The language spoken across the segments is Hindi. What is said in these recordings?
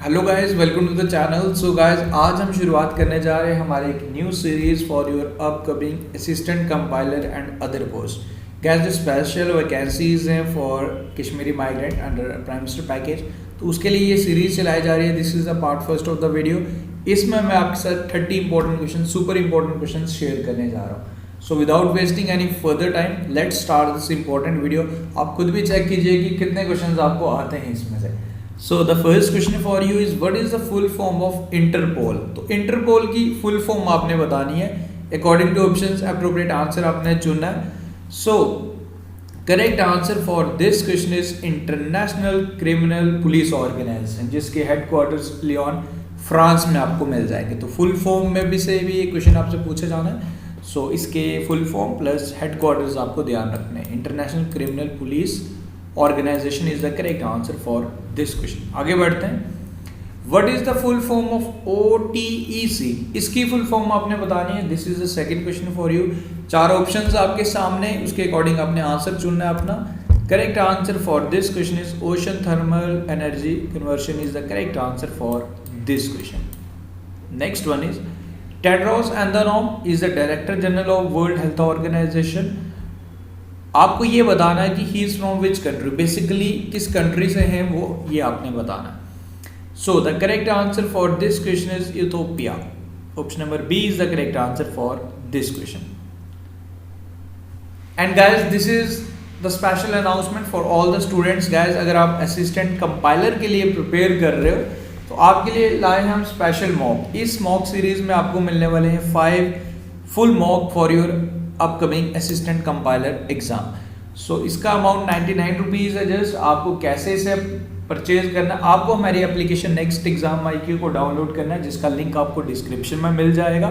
Hello guys, welcome to the channel. So guys, आज हम शुरुआत करने जा रहे हैं हमारे एक new series for your upcoming assistant compiler and other post. Guys, जो स्पेशल वैकेंसीज हैं for Kashmiri migrant under prime minister package, तो उसके लिए ये सीरीज चलाई जा रही है। This is the part first of the video. इसमें मैं आपके साथ 30 important question, super important question share करने जा रहा हूँ। So without wasting any further time, let's start this important video. आप खुद भी चेक कीजिए कि कितने क्वेश्चन आपको आते हैं इसमें से। So the first question for you is what is the full form of Interpol? तो Interpol की full form आपने बतानी है। According to options, appropriate answer आपने चुनना है। So correct answer for this question is International Criminal Police Organization, जिसके headquarters लियोन फ्रांस में आपको मिल जाएंगे। तो full form में भी से भी ये question आपसे पूछा जाना है। So इसके full form plus headquarters आपको ध्यान रखने हैं। International Criminal Police Organization is the correct answer for this question। आगे बढ़ते हैं। What is the full form of OTEC? इसकी full form आपने बतानी है। This is the second question for you। चार options आपके सामने, उसके अकॉर्डिंग आपने आंसर चुनना है अपना। Correct answer for this question is Ocean Thermal Energy Conversion is the correct answer for this question। Next one is Tedros Adhanom is the Director General of World Health Organization। आपको ये बताना है कि he is from which country, basically किस कंट्री से हैं वो, ये आपने बताना है। So the correct answer for this question is Ethiopia. Option number B is the correct answer for this question. And guys, this is the special announcement for all the students. Guys, अगर आप असिस्टेंट कंपाइलर के लिए प्रिपेयर कर रहे हो तो आपके लिए लाए हैं हम स्पेशल मॉक। इस मॉक सीरीज में आपको मिलने वाले हैं 5 full mock for your upcoming assistant compiler exam. So इसका अमाउंट 99 रुपीज़ है। जस्ट आपको कैसे इसे परचेज करना, आपको हमारी एप्लीकेशन नेक्स्ट एग्जाम IQ को डाउनलोड करना है, जिसका लिंक आपको डिस्क्रिप्शन में मिल जाएगा।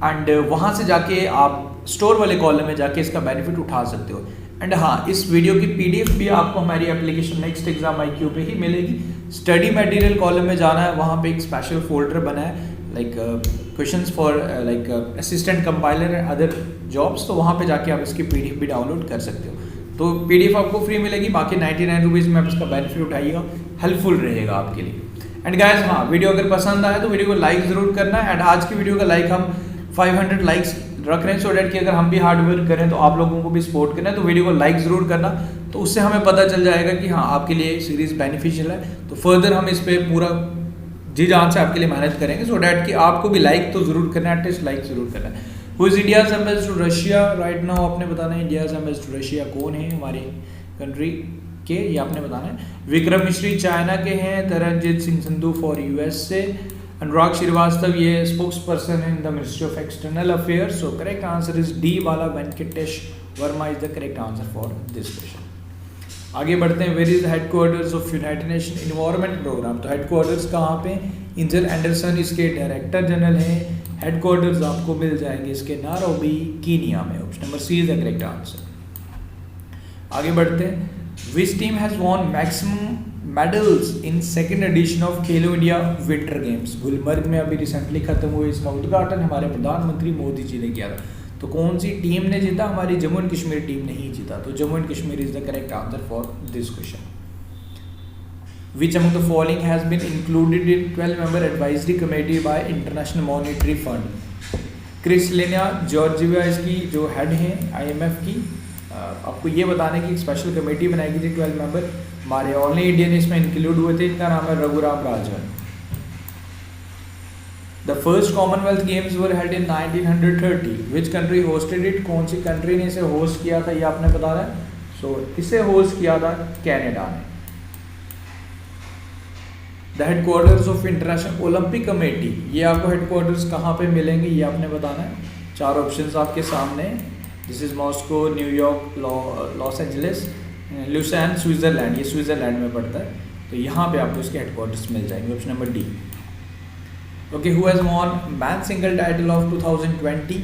एंड वहाँ से जाके आप स्टोर वाले कॉलम में जाके इसका बेनिफिट उठा सकते हो। एंड हाँ, इस वीडियो की PDF भी आपको हमारी एप्लीकेशन नेक्स्ट एग्जाम IQ पे ही मिलेगी। स्टडी मटेरियल कॉलम में जाना है, वहाँ पे एक स्पेशल फोल्डर बना है like questions for like assistant compiler and other jobs. तो वहाँ पे जाके आप इसकी PDF भी डाउनलोड कर सकते हो। तो PDF आपको फ्री मिलेगी, बाकी 99 रुपीज़ में आप इसका बेनिफिट उठाइएगा, हेल्पफुल रहेगा आपके लिए। एंड गाइस, हाँ, वीडियो अगर पसंद आए तो वीडियो को लाइक ज़रूर करना है। एंड आज की वीडियो का लाइक हम 500 लाइक्स रख रहे हैं, सो डैट कि अगर हम भी हार्ड वर्क करें तो आप लोगों को भी सपोर्ट करना है। तो वीडियो को लाइक ज़रूर करना, तो उससे हमें पता चल जाएगा कि हाँ, आपके लिए सीरीज़ बेनिफिशियल है। तो फर्दर हम इस पर पूरा जी जान से आपके लिए मेहनत करेंगे, सो डैट कि आपको भी लाइक तो ज़रूर करना है, एटलीस्ट लाइक ज़रूर करना है। Who is India's ambassador to Russia right now, आपने बताना है इंडियाज एम्बेसडर टू रशिया कौन है हमारी कंट्री के, ये आपने बताना है। विक्रम मिश्री चाइना के हैं। तरनजीत सिंह संधू फॉर US से। अनुराग श्रीवास्तव, ये spokesperson in the ministry of external affairs. So correct answer is D वाला Venkatesh Varma is the correct answer for this question. आगे बढ़ते हैं। Where is headquarters of United Nation Environment Programme. तो हेडक्वार्टर्स कहाँ पे? इंजर एंडरसन इसके डायरेक्टर जनरल हैं। हेडक्वार्टर्स आपको मिल जाएंगे इसके नायरोबी, कीनिया में। Option number C is the correct answer. आगे बढ़ते हैं। Which team has won maximum medals in second edition of Khelo India winter games. Gulmarg में अभी रिसेंटली खत्म हुए, इसका उद्घाटन हमारे प्रधानमंत्री मोदी जी ने किया था। तो कौन सी टीम ने जीता? हमारी जम्मू एंड कश्मीर टीम ने ही जीता। तो Jammu and Kashmir is the correct answer for this question. Which among the following has been included in 12-member advisory committee by International Monetary Fund? Kristalina Georgieva इसकी जो हेड हैं IMF की। आपको ये बताने की एक स्पेशल कमेटी बनाई गई थी 12 मेंबर। हमारे ओनली इंडियन इसमें इंक्लूड हुए थे, इनका नाम है Raghuram Rajan. The first Commonwealth Games were held in 1930. Which country hosted it? कौन सी कंट्री ने इसे होस्ट किया था, ये आपने बताना है। सो इसे होस्ट किया था कनाडा ने। The headquarters of international Olympic committee, ये आपको हेडक्वार्टर्स कहाँ पे मिलेंगे, ये आपने बताना है। चार ऑप्शंस आपके सामने। This is Moscow, New York, Los Angeles, Lausanne, Switzerland. ये स्विट्जरलैंड में पड़ता है। तो यहाँ पे आपको इसके हेडक्वार्टर्स मिल जाएंगे। Option number D. Okay, who has won man single title of 2020?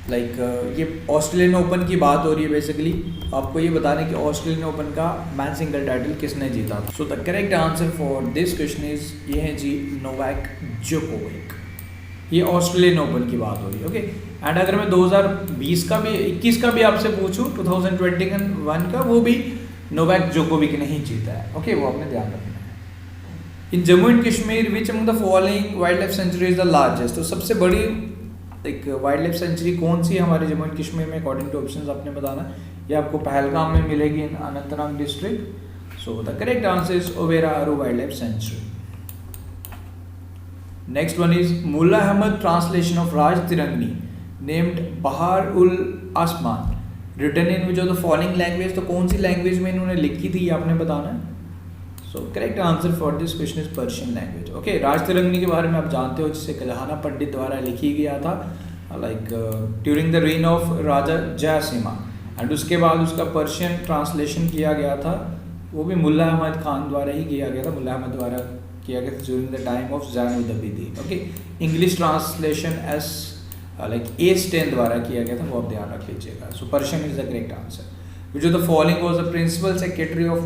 Like ये ऑस्ट्रेलियन ओपन की बात हो रही है बेसिकली। आपको ये बताना है कि ऑस्ट्रेलियन ओपन का मैन सिंगल टाइटल किसने जीता। सो the correct answer for this question is ये है जी नोवाक जोकोविक। ये ऑस्ट्रेलियन ओपन की बात हो रही है। ओके, एंड अगर मैं 2020 का भी 21 का भी आपसे पूछूं 2021 का, वो भी नोवाक जोकोविक ने ही जीता है। ओके, वो आपने ध्यान रखना है। In Jammu and Kashmir which among the following wild life sanctuary is the largest, तो सबसे बड़ी एक वाइल्ड लाइफ सेंचुरी कौन सी है हमारे जम्मू एंड कश्मीर में, अकॉर्डिंग टू ऑप्शंस आपने बताना है। ये आपको पहलगाम में मिलेगी in Anantnag district. So the correct answer is Overa Aru wild life sanctuary. Next one is Mulla Ahmad translation of Rajatarangini named Bahar ul Asman written in which of the following language, तो कौन सी लैंग्वेज में इन्होंने लिखी थी ये आपने बताना है। So correct answer for this question is Persian language. Okay, Rajatarangini के बारे में आप जानते हो, जिसे कल्हाना पंडित द्वारा लिखी गया था like during the reign of Raja Jaisimha, and उसके बाद उसका पर्शियन ट्रांसलेशन किया गया था, वो भी मुल्ला अहमद खान द्वारा ही किया गया था, मुल्ला अहमद द्वारा किया गया था during the time of Zainulabidin. Okay, English translation as like A Stein द्वारा किया गया था, वो आप ध्यान रख लीजिएगा। So Persian is the correct answer. Which of the following was the principal secretary of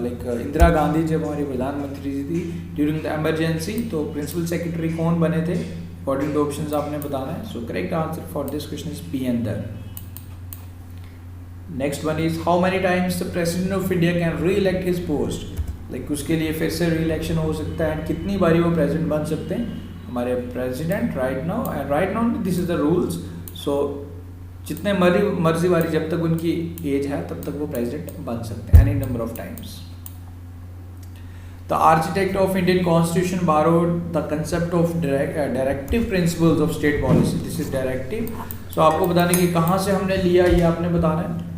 like Indira Gandhi जब हमारी प्रधानमंत्री थी ड्यूरिंग द इमरजेंसी, तो प्रिंसिपल सेक्रेटरी कौन बने थे, अकॉर्डिंग टू ऑप्शंस आपने बताना है। So correct answer for this question is PN. There. Next one is how many times the president of India can reelect his post, like उसके लिए फिर से री इलेक्शन हो सकता है, कितनी बारी वो प्रेसिडेंट बन सकते हैं हमारे president right now this is the rules. So जितने मर्जी वाली जब तक उनकी एज है तब तक वो प्रेसिडेंट बन सकते हैं, any number of times. The architect of Indian constitution borrowed the concept of directive principles of state policy, this is directive. So आपको बताने की कहाँ से हमने लिया ये आपने बताना है।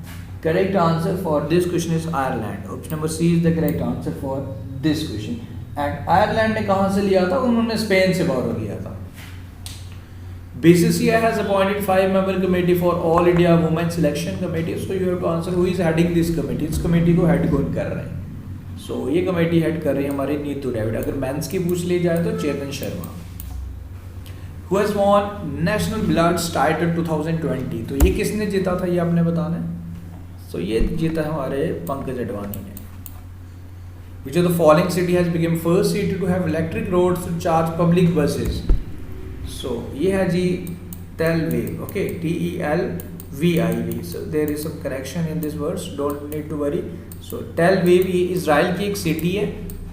Correct answer for this question is Ireland. Option number C is the correct answer for this question. And Ireland ने कहाँ से लिया था, उन्होंने स्पेन से बारो लिया था। BCCI has appointed 5-member committee for All India Women Selection Committee. So you have to answer who is heading this committee. इस कमेटी को हेड कौन कर रहे हैं। सो ये कमेटी हेड कर रही है हमारी नीतू डेविड। अगर मेंस की पूछ ली जाए तो Chetan Sharma. Who has won National Bloods Title 2020? तो ये किसने जीता था ये आपने बताना है। सो ये जीता हमारे पंकज अडवाणी ने। Which of the following city has become first city to have electric roads to charge public buses? So ये है जी Tel Aviv. Okay, TELVIV। So there is some correction in this words, don't need to worry. So Tel Aviv ये इजराइल की एक सिटी है,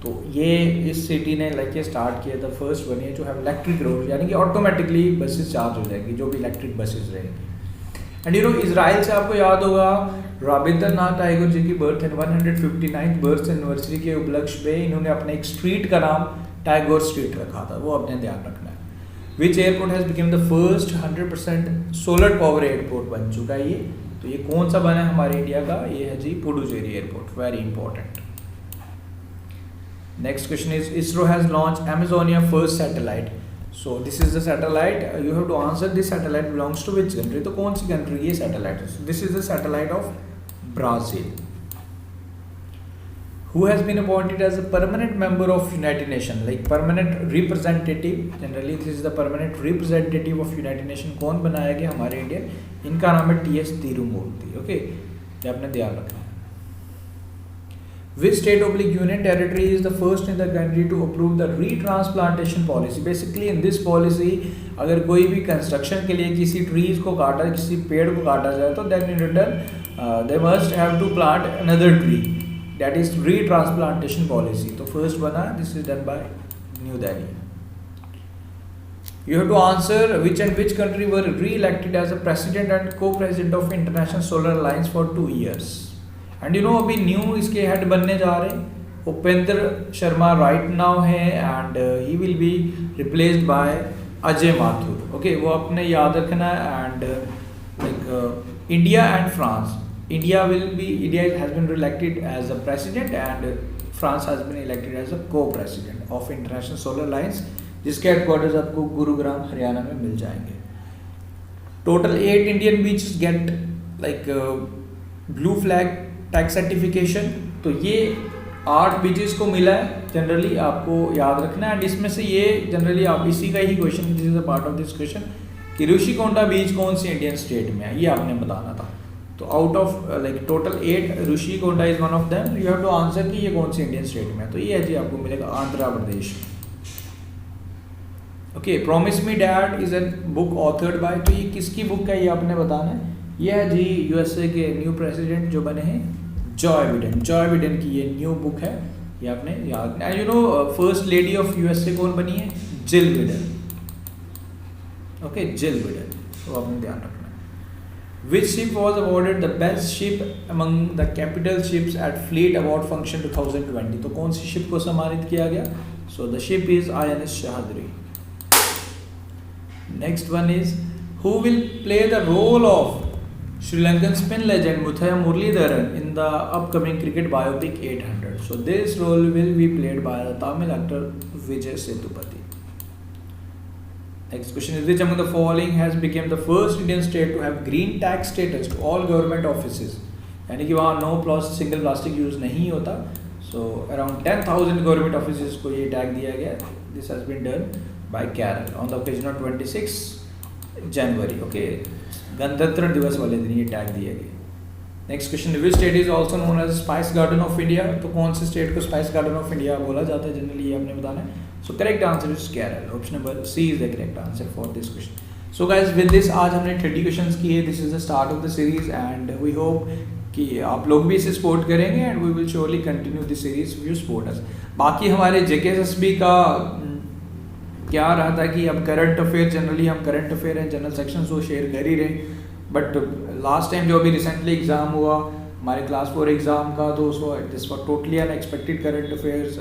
तो ये इस सिटी ने लाइक ये स्टार्ट किया था, फर्स्ट बनी है जो है इलेक्ट्रिक रोड, यानी कि ऑटोमेटिकली बसेस चार्ज हो जाएगी जो भी इलेक्ट्रिक बसेस रहेंगी। एंड यू नो इजराइल से आपको याद होगा रविंद्रनाथ टैगोर जी की birth and 159th birth anniversary के उपलक्ष्य पे इन्होंने अपने एक स्ट्रीट का नाम टैगोर स्ट्रीट रखा था, वो अपने ध्यान रखना है। Which airport has become the first 100% solar power airport बन चुका है ये, तो ये कौन सा बना है हमारे इंडिया का, ये है जी Puducherry airport, very important. Next question is ISRO has launch Amazonia first satellite. So this is the satellite, you have to answer this satellite belongs to which country, तो कौन सी कंट्री ये सैटेलाइट है। This is the satellite of Brazil. Who has been appointed as a permanent member of United Nations, like permanent representative, generally this is the permanent representative of United Nations, कौन बनाया गया हमारे इंडियन, इनका नाम है TS तिरुमूर्ति। ओके, ये आपने ध्यान रखना है। Which state oblique union territory is the first in the country to approve the retransplantation policy? Basically in this policy अगर कोई भी कंस्ट्रक्शन के लिए किसी ट्रीज को काटा, किसी पेड़ को काटा जाए तो then in return they must have to plant another tree, that is retransplantation policy। तो फर्स्ट बना, this is done by New Delhi। You have to answer which and which country were re-elected as a president and co-president of International Solar Alliance for 2 years। And you know अभी न्यू इसके हेड बनने जा रहे हैं उपेंद्र शर्मा राइट नाउ है, and he will be replaced by Ajay Mathur. Okay, वो अपने याद रखना है। And like India and France, India has been elected as a president and France has been elected as a co-president of International Solar Alliance, जिसके हेडक्वार्टर्स आपको गुरुग्राम हरियाणा में मिल जाएंगे। Total 8 Indian beaches get like blue flag tag certification, तो ये 8 बीचेस को मिला है, जनरली आपको याद रखना है। एंड इसमें से ये जनरली आप इसी का ही question, this is a part of this question, कि ऋषिकोंडा बीच कौन सी इंडियन स्टेट में है, ये आपने बताना था। तो out of like total 8 Rushikonda is one of them, you have to answer कि ये कौन सी इंडियन स्टेट में है, तो ये है जी आपको मिलेगा Andhra Pradesh. Okay, promise me dad is a book authored by, तो ये किसकी बुक है ये आपने बताना है। ये है जी यूएसए के न्यू प्रेसिडेंट जो बने हैं जॉय बिडेन की ये न्यू बुक है, ये आपने याद, you know first lady of USA कौन बनी है? जिल बिडेन। ओके, जिल बिडेन, तो आपने ध्यान रखना। Which ship was awarded the best ship among the capital ships at Fleet Award Function 2020? तो कौन सी शिप को सम्मानित किया गया? So the ship is INS Shahadri. Next one is, who will play the role of Sri Lankan spin legend Muthaiya Muralidharan in the upcoming cricket biopic 800? So this role will be played by the Tamil actor Vijay Sethupathi. Next question is, which among the following has become the first Indian state to have green tax status to all government offices? यानी कि वहाँ नो सिंगल प्लास्टिक यूज़ नहीं होता. सो अराउंड 10,000 गवर्नमेंट ऑफिस को ये टैग दिया गया. This has been done by Kerala on the occasion of 26 January. Okay, गणतंत्र दिवस वाले दिन ये टैग दिए गए. Next question, which state is also known as spice garden of India? तो कौन से स्टेट को स्पाइस गार्डन ऑफ इंडिया बोला जाता है जनरली, ये आपने बताना है. So correct answer is Kerala. Option number C is the correct answer for this question. So guys, with this आज हमने 30 questions किए. This is the start of the series and we hope कि आप लोग भी इसे सपोर्ट करेंगे and we will surely continue this series if you support us. बाकी हमारे JKSSB का क्या रहा था कि अब करंट अफेयर, जनरली हम current affair and general section तो शेयर कर ही रहे, बट लास्ट टाइम जो अभी रिसेंटली एग्ज़ाम हुआ हमारे क्लास 4 एग्ज़ाम का, तो उसको this for totally unexpected current affairs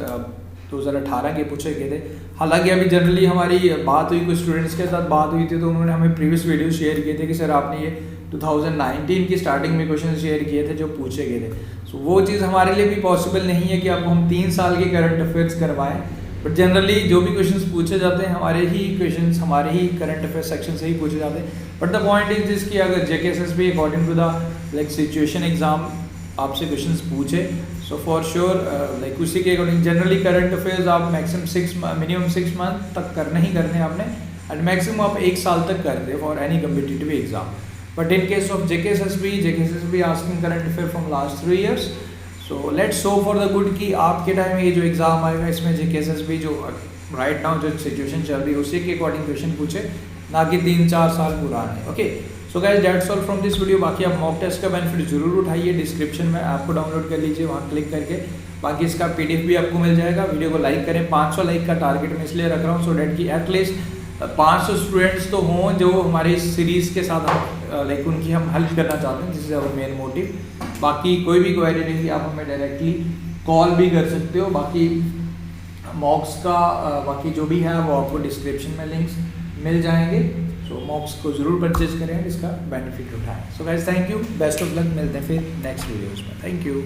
2018 के पूछे गए थे. हालांकि अभी जनरली हमारी बात हुई, कुछ स्टूडेंट्स के साथ बात हुई थी, तो उन्होंने हमें प्रीवियस वीडियो शेयर किए थे कि सर आपने ये 2019 की स्टार्टिंग में क्वेश्चन शेयर किए थे जो पूछे गए थे. सो वो चीज़ हमारे लिए भी पॉसिबल नहीं है कि आपको हम 3 साल के करंट अफेयर्स करवाएं, बट जनरली जो भी क्वेश्चंस पूछे जाते हैं हमारे ही करंट अफेयर सेक्शन से ही पूछे जाते हैं. But the point is this कि अगर JKSSB according to the like situation exam आपसे क्वेश्चंस पूछे, सो फॉर श्योर लाइक उसी के अकॉर्डिंग जनरली करंट अफेयर्स आप मिनिमम 6 मंथ तक करने ही करने आपने, एंड मैक्सिमम आप 1 साल तक करते for any competitive exam. But in case of JKSSB asking current affair from last 3 years. So let's hope for the good कि आपके टाइम में ये जो एग्ज़ाम आएगा इसमें JKSSB जो राइट नाउ जो सिचुएशन चल रही है उसी के अकॉर्डिंग क्वेश्चन पूछे, ना कि 3-4 साल पुराने. Okay, so guys that's all from this video. बाकी आप मॉक टेस्ट का बेनिफिट जरूर उठाइए, डिस्क्रिप्शन में आपको डाउनलोड कर लीजिए वहाँ क्लिक करके. बाकी इसका PDF भी आपको मिल जाएगा. वीडियो को लाइक करें, 500 लाइक का टारगेट मैं इसलिए रख रहा हूँ सो डैट कि एटलीस्ट 500 स्टूडेंट्स तो हों जो हमारी सीरीज़ के साथ हम लाइक उनकी हम हेल्प करना चाहते हैं. This is our main motive. बाकी कोई भी क्वेरी नहीं, आप हमें डायरेक्टली कॉल भी कर सकते हो. बाकी मॉक्स का बाकी जो भी है वो आपको डिस्क्रिप्शन में लिंक्स मिल जाएंगे. सो मॉक्स को ज़रूर परचेज करें, इसका बेनिफिट उठाएं. So guys thank you, best of luck, मिलते हैं फिर नेक्स्ट वीडियोज़ में. Thank you.